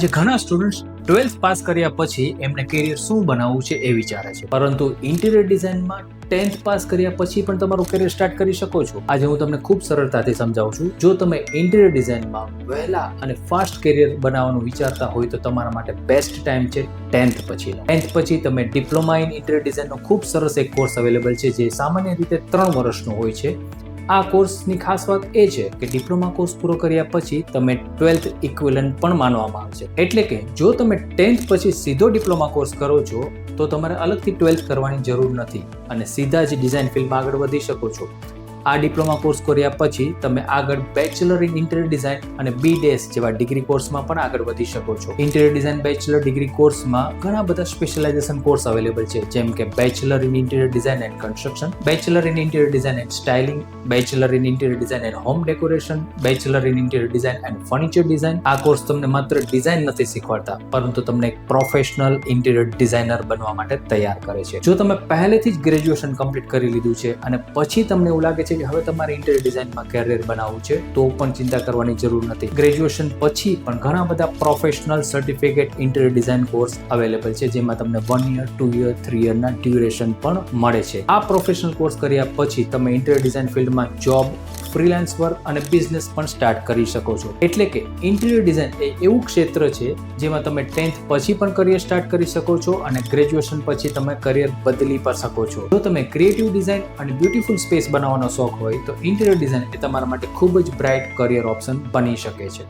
આજે ઘણા students 12th pass કર્યા પછી એમને કેરિયર શું બનાવવું છે એ વિચારે છે, પરંતુ ઇન્ટિરિયર ડિઝાઇનમાં 10th પાસ કર્યા પછી પણ તમારું કેરિયર સ્ટાર્ટ કરી શકો છો. આજે હું તમને ખૂબ સરળતાથી સમજાવું છું. જો તમે ઇન્ટિરિયર ડિઝાઇનમાં વહેલા અને ફાસ્ટ કેરિયર બનાવવાનું વિચારતા હોય તો તમારા માટે બેસ્ટ ટાઈમ છે 10th પછીનો. 10th પછી તમે ડિપ્લોમા ઇન ઇન્ટિરિયર ડિઝાઇનનો ખૂબ સરસ એક કોર્સ અવેલેબલ છે, જે સામાન્ય રીતે 3 વર્ષનો હોય છે. આ કોર્સની ખાસ વાત એ છે કે ડિપ્લોમા કોર્સ પૂરો કર્યા પછી તમે 12th ઇક્વિવેલન્ટ પણ માનવામાં આવે છે. એટલે કે જો તમે 10th પછી સીધો ડિપ્લોમા કોર્સ કરો છો તો તમારે અલગથી 12th કરવાની જરૂર નથી અને સીધા જ ડિઝાઇન ફિલ્ડમાં આગળ વધી શકો છો. આ ડિપ્લોમા કોર્સ કર્યા પછી તમે આગળ બેચલર ઇન ઇન્ટિરિયર ડિઝાઇન અને BDS જેવા ડિગ્રી કોર્સમાં પણ આગળ વધી શકો છો. ઇન્ટિરિયર ડિઝાઇન બેચલર ડિગ્રી કોર્સમાં ઘણા બધા સ્પેશિયલાઇઝેશન કોર્સ અવેલેબલ છે, જેમ કે bachelor in interior design and construction, bachelor in interior design and styling, bachelor in interior design and home decoration, bachelor in interior design and furniture design. આ course તમને માત્ર design નથી શીખવાડતા, પરંતુ તમને એક પ્રોફેશનલ ઇન્ટિરિયર ડિઝાઇનર બનવા માટે તૈયાર કરે છે. જો તમે પહેલેથી જ ગ્રેજ્યુએશન કમ્પ્લીટ કરી લીધું છે અને પછી તમને એવું લાગે છે કે હવે તમારે ઇન્ટિરિયર ડિઝાઇનમાં કેરિયર બનાવવું છે, તો પણ ચિંતા કરવાની જરૂર નથી. ગ્રેજ્યુએશન પછી પણ ઘણા બધા professional certificate interior design course available છે, જેમાં તમને 1 યર, 2 યર, 3 યરના ડ્યુરેશન પણ મળે છે. આ પ્રોફેશનલ કોર્સ કર્યા પછી તમે ઇન્ટિરિયર ડિઝાઇન ફિલ્ડમાં જોબ, ફ્રીલાન્સ વર્ક અને બિઝનેસ પણ સ્ટાર્ટ કરી શકો છો. એટલે કે ઇન્ટિરિયર ડિઝાઇન એ એવું ક્ષેત્ર છે જેમાં તમે 10th પછી પણ કરિયર સ્ટાર્ટ કરી શકો છો અને ગ્રેજ્યુએશન પછી તમે કરિયર બદલી પણ શકો છો. જો તમે ક્રિએટિવ ડિઝાઇન અને બ્યુટીફુલ સ્પેસ બનાવવાનો શોખ હોય તો ઇન્ટિરિયર ડિઝાઇન એ તમારા માટે ખૂબ જ બ્રાઇટ કરિયર ઓપ્શન બની શકે છે.